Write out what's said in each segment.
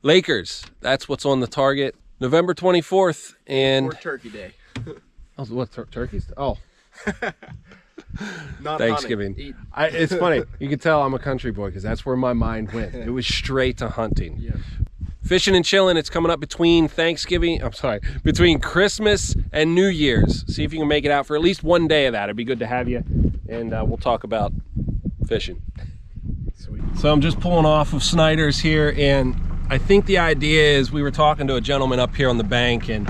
Lakers, that's what's on the target. November 24th and... Or Turkey Day. Oh, what, turkeys? Oh. Not Thanksgiving. It's funny. You can tell I'm a country boy because that's where my mind went. It was straight to hunting. Yeah. Fishing and chilling. It's coming up between between Christmas and New Year's. See if you can make it out for at least one day of that. It'd be good to have you. And we'll talk about fishing. Sweet. So I'm just pulling off of Snyder's here, and I think the idea is we were talking to a gentleman up here on the bank, and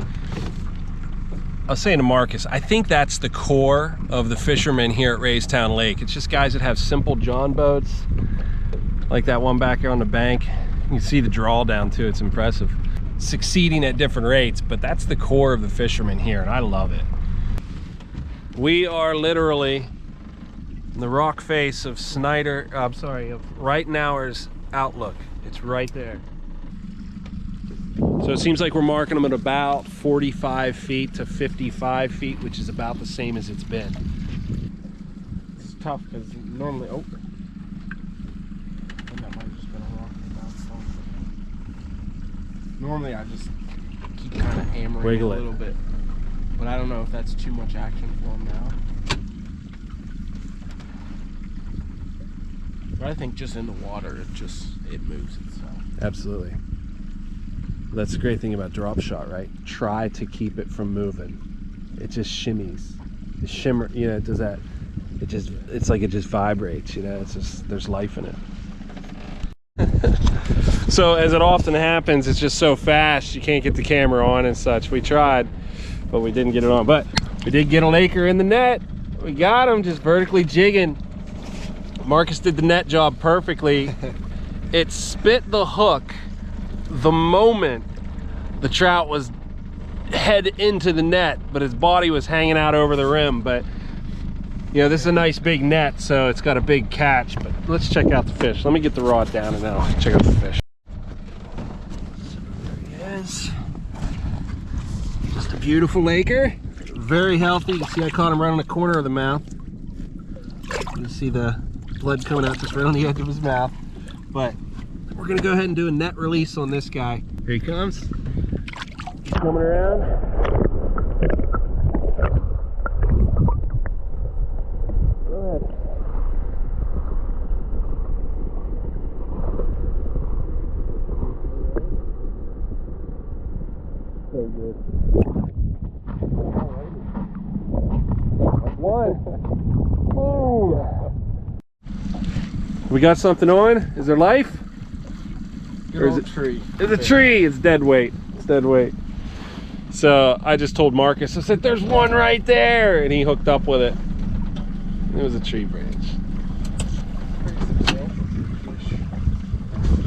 I was saying to Marcus, I think that's the core of the fishermen here at Raystown Lake. It's just guys that have simple John boats, like that one back here on the bank. You can see the draw down too, it's impressive. Succeeding at different rates, but that's the core of the fishermen here, and I love it. We are literally in the rock face of of Reitenauer's Outlook. It's right there. So it seems like we're marking them at about 45 feet to 55 feet, which is about the same as it's been. It's tough because normally, that might have just been a rock. Normally I just keep kind of hammering Wiggle it a little bit, but I don't know if that's too much action for him now. But I think just in the water, it moves itself. Absolutely. That's the great thing about drop shot, right? Try to keep it from moving. It just shimmies. The shimmer, you know, it does that. It's like it just vibrates, you know, it's just, there's life in it. So as it often happens, it's just so fast, you can't get the camera on and such. We tried, but we didn't get it on. But we did get a Laker in the net. We got him just vertically jigging. Marcus did the net job perfectly. It spit the hook the moment the trout was head into the net, but his body was hanging out over the rim. But you know, this is a nice big net, so it's got a big catch. But let's check out the fish. Let me get the rod down and then I'll check out the fish. There he is. Just a beautiful Laker, very healthy. You can see I caught him right on the corner of the mouth. You see the blood coming out just right on the edge of his mouth. But we're gonna go ahead and do a net release on this guy. Here he comes. He's coming around. Go ahead. Very good. That's one. Boom. We got something on? Is there life? Or is it tree? It's a tree. It's dead weight. It's dead weight. So I just told Marcus, I said, there's one right there. And he hooked up with it. It was a tree branch.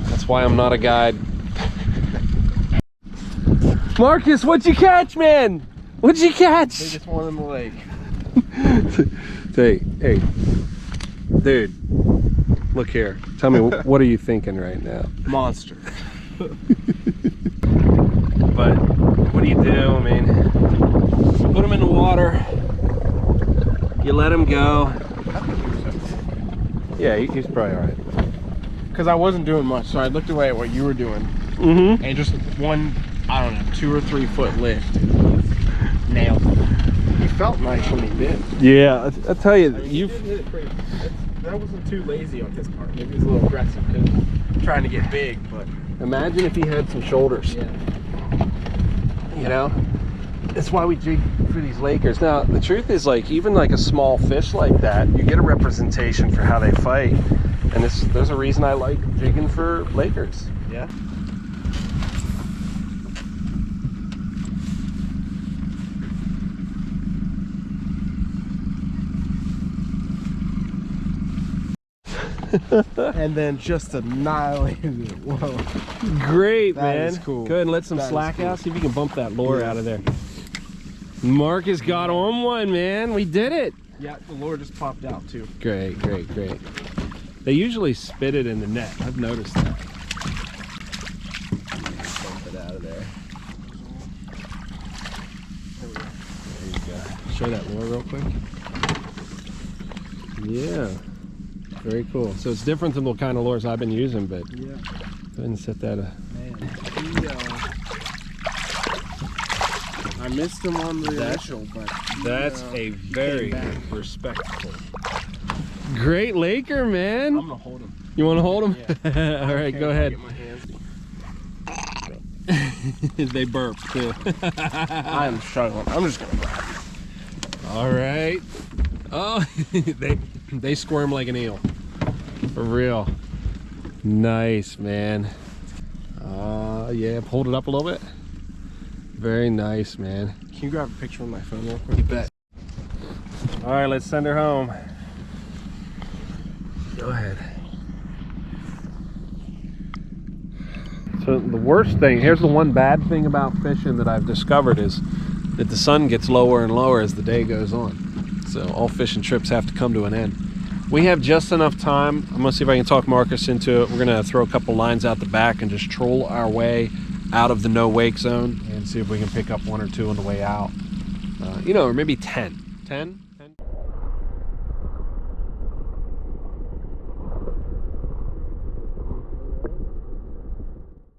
That's why I'm not a guide. Marcus, what'd you catch, man? What'd you catch? Biggest one in the lake. Hey, dude, look here. Tell me, what are you thinking right now? Monster. But what do you do? I mean, you put him in the water, you let him go. Yeah, he's probably all right. Because I wasn't doing much, so I looked away at what you were doing. Mm-hmm. And just one, I don't know, 2 or 3 foot lift. Nailed it. He felt nice when he did. Yeah, I'll tell you, He did hit it pretty. That wasn't too lazy on his part. Maybe he was a little aggressive because trying to get big, but imagine if he had some shoulders. yeah. You know, that's why we jig for these Lakers. Now the truth is, like, even like a small fish like that, you get a representation for how they fight, and there's a reason I like jigging for Lakers. Yeah. And then just annihilated it. Whoa. Great, That man. is cool. Go ahead and let some That is slack cool. out. See if you can bump that lure Yeah. out of there. Marcus got on one, man. We did it. Yeah, the lure just popped out too. Great, great, great. They usually spit it in the net. I've noticed that. Bump it out of there. There you go. Show that lure real quick. Yeah. Very cool. So it's different than the kind of lures I've been using, but Yeah. go ahead and set that. Man. I missed him on the initial, but that's a very back. respectful. Great Laker, man. I'm gonna hold him. You want to hold him? Yeah. All right, go ahead. Get my hands. They burp too. I'm struggling. I'm just gonna grab him. All right. Oh, they squirm like an eel. For real. Nice, man. Yeah, hold it up a little bit. Very nice, man. Can you grab a picture with my phone real quick? You bet. All right, let's send her home. Go ahead. So the worst thing, here's the one bad thing about fishing that I've discovered is that the sun gets lower and lower as the day goes on. So all fishing trips have to come to an end. We have just enough time. I'm gonna see if I can talk Marcus into it. We're gonna throw a couple lines out the back and just troll our way out of the no wake zone and see if we can pick up one or two on the way out. You know, or maybe 10. 10?